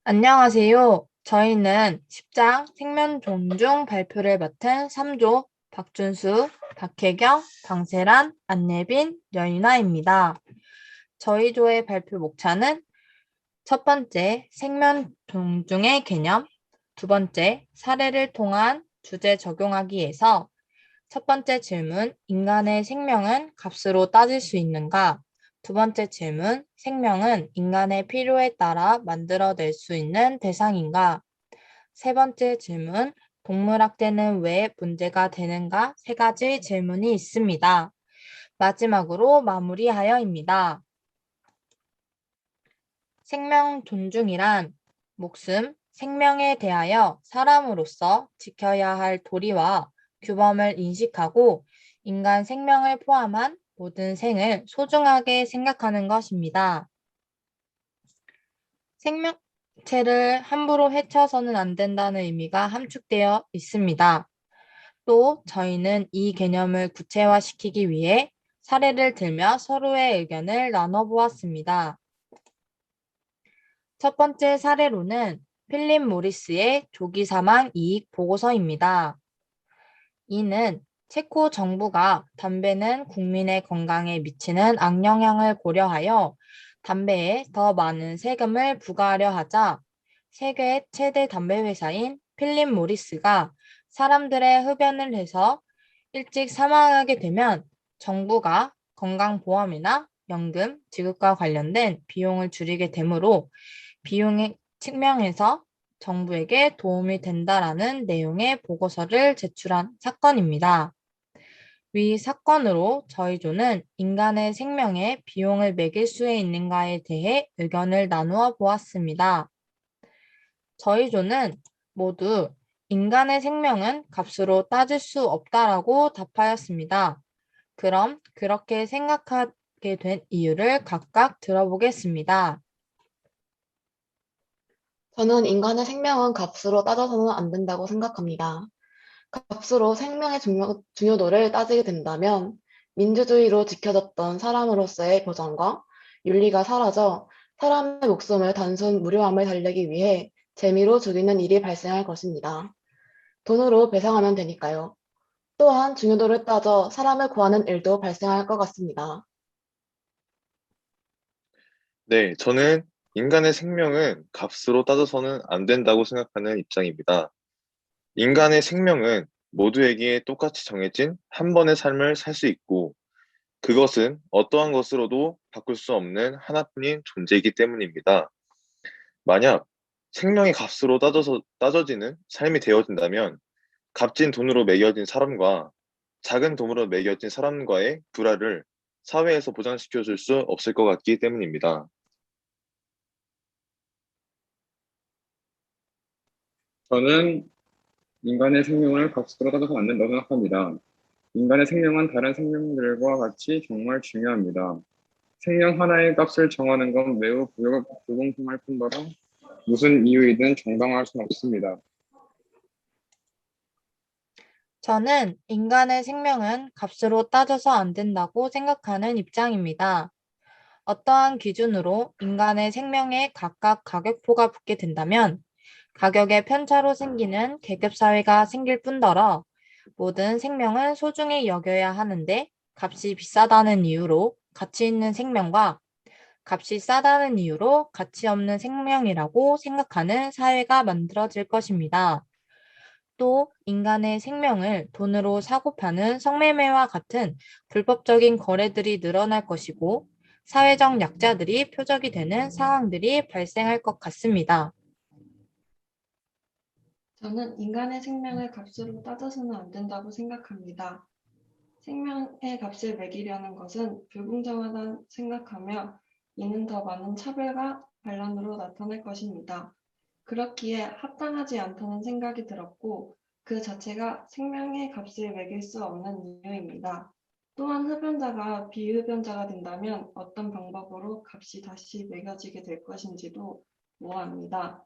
안녕하세요. 저희는 10장 생명 존중 발표를 맡은 3조 박준수, 박혜경, 방세란, 안예빈, 여인아입니다. 저희 조의 발표 목차는 첫 번째, 생명 존중의 개념, 두 번째, 사례를 통한 주제 적용하기에서 첫 번째 질문, 인간의 생명은 값으로 따질 수 있는가? 두 번째 질문, 생명은 인간의 필요에 따라 만들어낼 수 있는 대상인가? 세 번째 질문, 동물학대는 왜 문제가 되는가? 세 가지 질문이 있습니다. 마지막으로 마무리하여입니다. 생명 존중이란 목숨, 생명에 대하여 사람으로서 지켜야 할 도리와 규범을 인식하고 인간 생명을 포함한 모든 생을 소중하게 생각하는 것입니다. 생명체를 함부로 해쳐서는 안 된다는 의미가 함축되어 있습니다. 또 저희는 이 개념을 구체화시키기 위해 사례를 들며 서로의 의견을 나눠보았습니다. 첫 번째 사례로는 필립 모리스의 조기 사망 이익 보고서입니다. 이는 체코 정부가 담배는 국민의 건강에 미치는 악영향을 고려하여 담배에 더 많은 세금을 부과하려 하자 세계 최대 담배 회사인 필립 모리스가 사람들의 흡연을 해서 일찍 사망하게 되면 정부가 건강보험이나 연금 지급과 관련된 비용을 줄이게 되므로 비용의 측면에서 정부에게 도움이 된다라는 내용의 보고서를 제출한 사건입니다. 위 사건으로 저희 조는 인간의 생명에 비용을 매길 수 있는가에 대해 의견을 나누어 보았습니다. 저희 조는 모두 인간의 생명은 값으로 따질 수 없다라고 답하였습니다. 그럼 그렇게 생각하게 된 이유를 각각 들어보겠습니다. 저는 인간의 생명은 값으로 따져서는 안 된다고 생각합니다. 값으로 생명의 중요도를 따지게 된다면 민주주의로 지켜졌던 사람으로서의 보장과 윤리가 사라져 사람의 목숨을 단순 무료함을 달래기 위해 재미로 죽이는 일이 발생할 것입니다. 돈으로 배상하면 되니까요. 또한 중요도를 따져 사람을 구하는 일도 발생할 것 같습니다. 네, 저는 인간의 생명은 값으로 따져서는 안 된다고 생각하는 입장입니다. 인간의 생명은 모두에게 똑같이 정해진 한 번의 삶을 살 수 있고, 그것은 어떠한 것으로도 바꿀 수 없는 하나뿐인 존재이기 때문입니다. 만약 생명의 값으로 따져지는 삶이 되어진다면, 값진 돈으로 매겨진 사람과 작은 돈으로 매겨진 사람과의 불화를 사회에서 보장시켜 줄 수 없을 것 같기 때문입니다. 저는 인간의 생명을 값으로 따져서 안 된다고 생각합니다. 인간의 생명은 다른 생명들과 같이 정말 중요합니다. 생명 하나의 값을 정하는 건 매우 불공평할 뿐더러 무슨 이유이든 정당화할 수는 없습니다. 저는 인간의 생명은 값으로 따져서 안 된다고 생각하는 입장입니다. 어떠한 기준으로 인간의 생명에 각각 가격표가 붙게 된다면 가격의 편차로 생기는 계급사회가 생길 뿐더러 모든 생명은 소중히 여겨야 하는데 값이 비싸다는 이유로 가치 있는 생명과 값이 싸다는 이유로 가치 없는 생명이라고 생각하는 사회가 만들어질 것입니다. 또 인간의 생명을 돈으로 사고 파는 성매매와 같은 불법적인 거래들이 늘어날 것이고 사회적 약자들이 표적이 되는 상황들이 발생할 것 같습니다. 저는 인간의 생명을 값으로 따져서는 안 된다고 생각합니다. 생명의 값을 매기려는 것은 불공정하다 생각하며 이는 더 많은 차별과 반란으로 나타날 것입니다. 그렇기에 합당하지 않다는 생각이 들었고 그 자체가 생명의 값을 매길 수 없는 이유입니다. 또한 흡연자가 비흡연자가 된다면 어떤 방법으로 값이 다시 매겨지게 될 것인지도 모호합니다.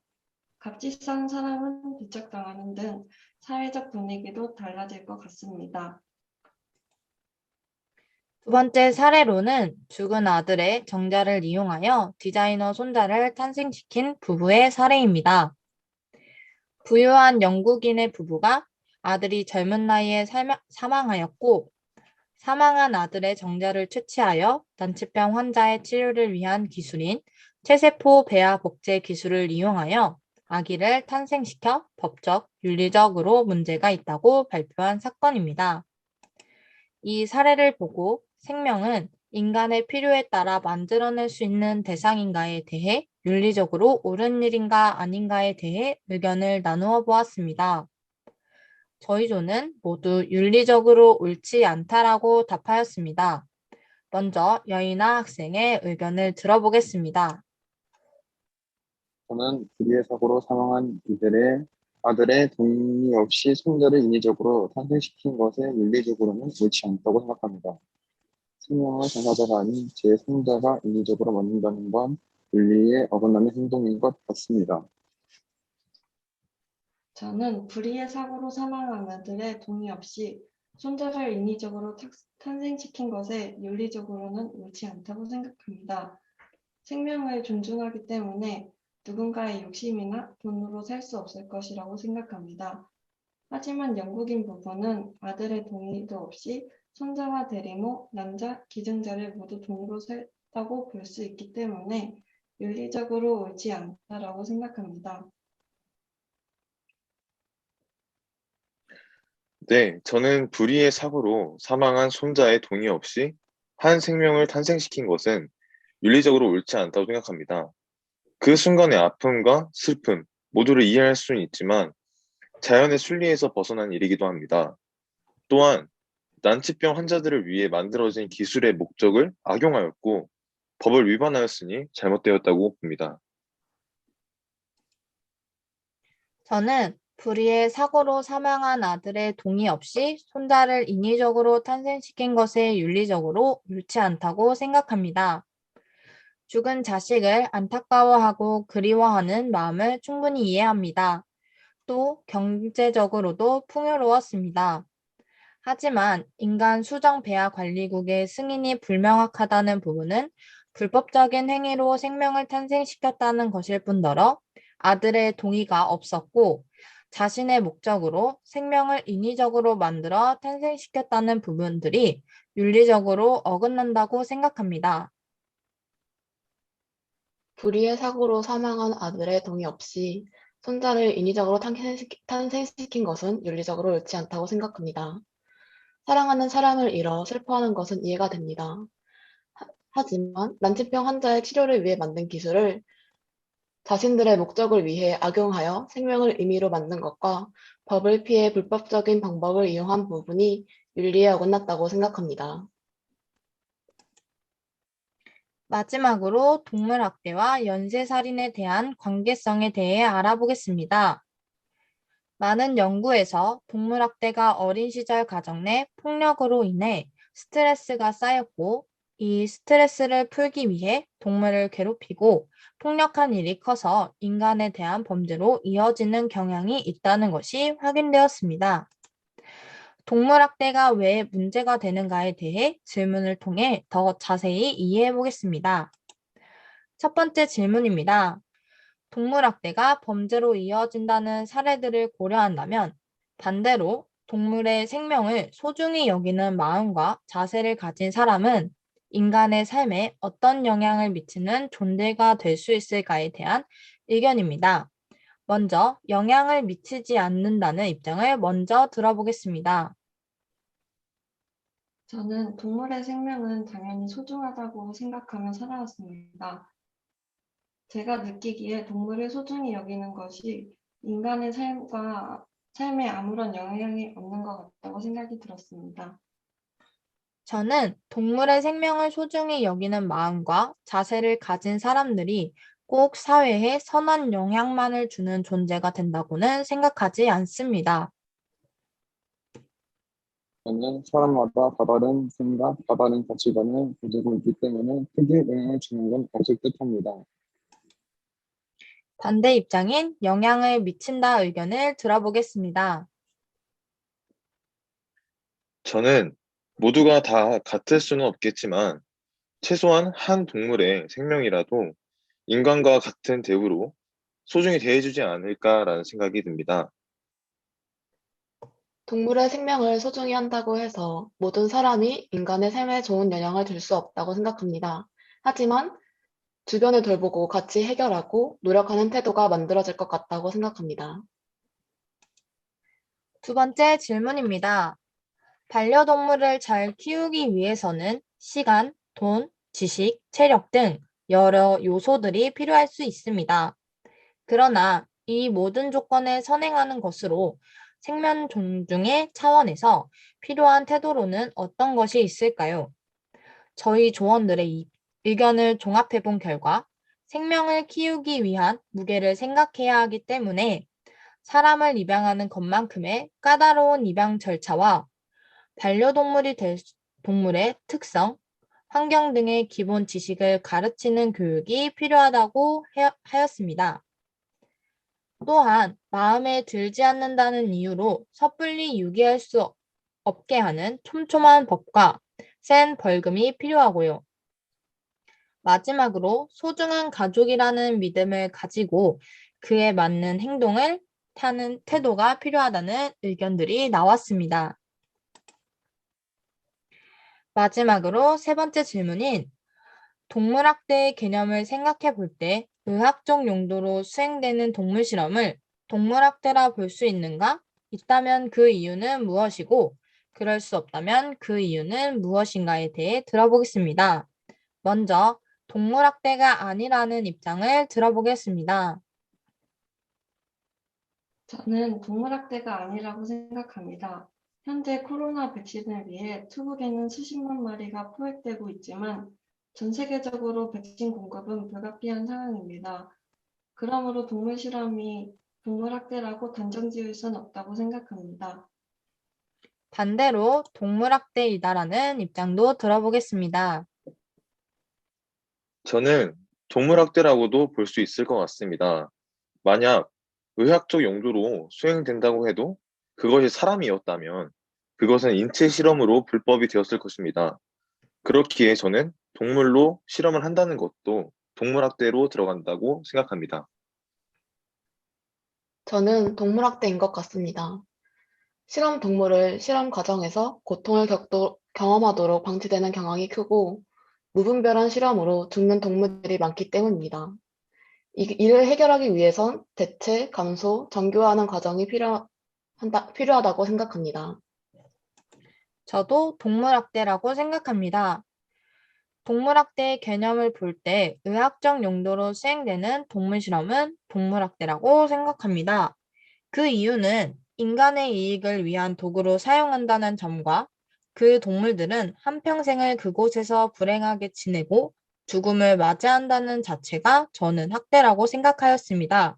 값이 싼 사람은 비척당하는 등 사회적 분위기도 달라질 것 같습니다. 두 번째 사례로는 죽은 아들의 정자를 이용하여 디자이너 손자를 탄생시킨 부부의 사례입니다. 부유한 영국인의 부부가 아들이 젊은 나이에 사망하였고, 사망한 아들의 정자를 채취하여 난치병 환자의 치료를 위한 기술인 체세포 배아 복제 기술을 이용하여 아기를 탄생시켜 법적, 윤리적으로 문제가 있다고 발표한 사건입니다. 이 사례를 보고 생명은 인간의 필요에 따라 만들어낼 수 있는 대상인가에 대해 윤리적으로 옳은 일인가 아닌가에 대해 의견을 나누어 보았습니다. 저희 조는 모두 윤리적으로 옳지 않다라고 답하였습니다. 먼저 여인아 학생의 의견을 들어보겠습니다. 저는 불의의 사고로 사망한 이들의 아들의 동의 없이 손자를 인위적으로 탄생시킨 것에 윤리적으로는 옳지 않다고 생각합니다. 생명을 당사자가 아닌 제 손자가 인위적으로 만든다는 건 윤리에 어긋나는 행동인 것 같습니다. 저는 불의의 사고로 사망한 아들의 동의 없이 손자를 인위적으로 탄생시킨 것에 윤리적으로는 옳지 않다고 생각합니다. 생명을 존중하기 때문에 누군가의 욕심이나 돈으로 살 수 없을 것이라고 생각합니다. 하지만 영국인 부부는 아들의 동의도 없이 손자와 대리모, 남자, 기증자를 모두 돈으로 샀다고 볼 수 있기 때문에 윤리적으로 옳지 않다라고 생각합니다. 네, 저는 불의의 사고로 사망한 손자의 동의 없이 한 생명을 탄생시킨 것은 윤리적으로 옳지 않다고 생각합니다. 그 순간의 아픔과 슬픔 모두를 이해할 수는 있지만 자연의 순리에서 벗어난 일이기도 합니다. 또한 난치병 환자들을 위해 만들어진 기술의 목적을 악용하였고 법을 위반하였으니 잘못되었다고 봅니다. 저는 불의의 사고로 사망한 아들의 동의 없이 손자를 인위적으로 탄생시킨 것에 윤리적으로 옳지 않다고 생각합니다. 죽은 자식을 안타까워하고 그리워하는 마음을 충분히 이해합니다. 또 경제적으로도 풍요로웠습니다. 하지만 인간 수정 배아 관리국의 승인이 불명확하다는 부분은 불법적인 행위로 생명을 탄생시켰다는 것일 뿐더러 아들의 동의가 없었고 자신의 목적으로 생명을 인위적으로 만들어 탄생시켰다는 부분들이 윤리적으로 어긋난다고 생각합니다. 불의의 사고로 사망한 아들의 동의 없이 손자를 인위적으로 탄생시킨 것은 윤리적으로 옳지 않다고 생각합니다. 사랑하는 사람을 잃어 슬퍼하는 것은 이해가 됩니다. 하지만 난치병 환자의 치료를 위해 만든 기술을 자신들의 목적을 위해 악용하여 생명을 임의로 만든 것과 법을 피해 불법적인 방법을 이용한 부분이 윤리에 어긋났다고 생각합니다. 마지막으로 동물학대와 연쇄살인에 대한 관계성에 대해 알아보겠습니다. 많은 연구에서 동물학대가 어린 시절 가정 내 폭력으로 인해 스트레스가 쌓였고 이 스트레스를 풀기 위해 동물을 괴롭히고 폭력한 일이 커서 인간에 대한 범죄로 이어지는 경향이 있다는 것이 확인되었습니다. 동물학대가 왜 문제가 되는가에 대해 질문을 통해 더 자세히 이해해 보겠습니다. 첫 번째 질문입니다. 동물학대가 범죄로 이어진다는 사례들을 고려한다면 반대로 동물의 생명을 소중히 여기는 마음과 자세를 가진 사람은 인간의 삶에 어떤 영향을 미치는 존재가 될 수 있을까에 대한 의견입니다. 먼저 영향을 미치지 않는다는 입장을 먼저 들어보겠습니다. 저는 동물의 생명은 당연히 소중하다고 생각하며 살아왔습니다. 제가 느끼기에 동물을 소중히 여기는 것이 인간의 삶에 아무런 영향이 없는 것 같다고 생각이 들었습니다. 저는 동물의 생명을 소중히 여기는 마음과 자세를 가진 사람들이 꼭 사회에 선한 영향만을 주는 존재가 된다고는 생각하지 않습니다. 저는 사람마다 다른 생각, 다른 가치관을 가지고 있기 때문에 크게 영향을 주는 건 없을 듯합니다. 반대 입장인 영향을 미친다 의견을 들어보겠습니다. 저는 모두가 다 같을 수는 없겠지만 최소한 한 동물의 생명이라도 인간과 같은 대우로 소중히 대해주지 않을까라는 생각이 듭니다. 동물의 생명을 소중히 한다고 해서 모든 사람이 인간의 삶에 좋은 영향을 줄 수 없다고 생각합니다. 하지만 주변을 돌보고 같이 해결하고 노력하는 태도가 만들어질 것 같다고 생각합니다. 두 번째 질문입니다. 반려동물을 잘 키우기 위해서는 시간, 돈, 지식, 체력 등 여러 요소들이 필요할 수 있습니다. 그러나 이 모든 조건을 선행하는 것으로 생명 존중의 차원에서 필요한 태도로는 어떤 것이 있을까요? 저희 조원들의 의견을 종합해 본 결과 생명을 키우기 위한 무게를 생각해야 하기 때문에 사람을 입양하는 것만큼의 까다로운 입양 절차와 반려동물이 될 동물의 특성, 환경 등의 기본 지식을 가르치는 교육이 필요하다고 하였습니다. 또한 마음에 들지 않는다는 이유로 섣불리 유기할 수 없게 하는 촘촘한 법과 센 벌금이 필요하고요. 마지막으로 소중한 가족이라는 믿음을 가지고 그에 맞는 행동을 하는 태도가 필요하다는 의견들이 나왔습니다. 마지막으로 세 번째 질문인 동물학대의 개념을 생각해 볼 때 의학적 용도로 수행되는 동물 실험을 동물학대라 볼 수 있는가? 있다면 그 이유는 무엇이고, 그럴 수 없다면 그 이유는 무엇인가에 대해 들어보겠습니다. 먼저 동물학대가 아니라는 입장을 들어보겠습니다. 저는 동물학대가 아니라고 생각합니다. 현재 코로나 백신을 위해 투국에는 수십만 마리가 포획되고 있지만 전 세계적으로 백신 공급은 불가피한 상황입니다. 그러므로 동물 실험이 동물학대라고 단정지을 수는 없다고 생각합니다. 반대로 동물학대이다라는 입장도 들어보겠습니다. 저는 동물학대라고도 볼 수 있을 것 같습니다. 만약 의학적 용도로 수행된다고 해도 그것이 사람이었다면 그것은 인체 실험으로 불법이 되었을 것입니다. 그렇기에 저는 동물로 실험을 한다는 것도 동물학대로 들어간다고 생각합니다. 저는 동물학대인 것 같습니다. 실험 동물을 실험 과정에서 고통을 경험하도록 방치되는 경향이 크고 무분별한 실험으로 죽는 동물들이 많기 때문입니다. 이를 해결하기 위해선 대체, 감소, 정교화하는 과정이 필요하다고 생각합니다. 저도 동물학대라고 생각합니다. 동물학대의 개념을 볼 때 의학적 용도로 수행되는 동물 실험은 동물학대라고 생각합니다. 그 이유는 인간의 이익을 위한 도구로 사용한다는 점과 그 동물들은 한평생을 그곳에서 불행하게 지내고 죽음을 맞이한다는 자체가 저는 학대라고 생각하였습니다.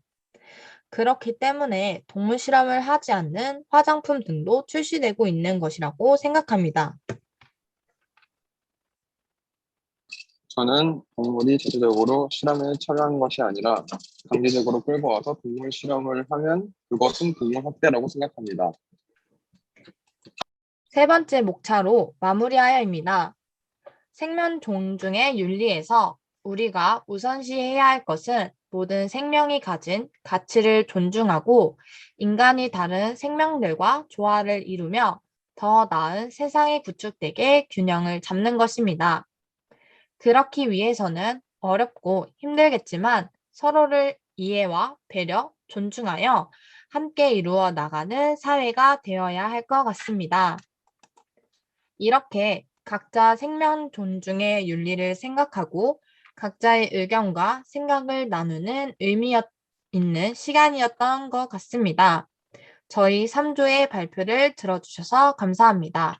그렇기 때문에 동물 실험을 하지 않는 화장품 등도 출시되고 있는 것이라고 생각합니다. 저는 동물이 자체적으로 실험에 참여한 것이 아니라 강제적으로 끌고 와서 동물 실험을 하면 그것은 동물 학대라고 생각합니다. 세 번째 목차로 마무리하여입니다. 생명 존중의 윤리에서 우리가 우선시해야 할 것은 모든 생명이 가진 가치를 존중하고 인간이 다른 생명들과 조화를 이루며 더 나은 세상이 구축되게 균형을 잡는 것입니다. 그렇기 위해서는 어렵고 힘들겠지만 서로를 이해와 배려, 존중하여 함께 이루어 나가는 사회가 되어야 할 것 같습니다. 이렇게 각자 생명 존중의 윤리를 생각하고 각자의 의견과 생각을 나누는 의미 있는 시간이었던 것 같습니다. 저희 3조의 발표를 들어주셔서 감사합니다.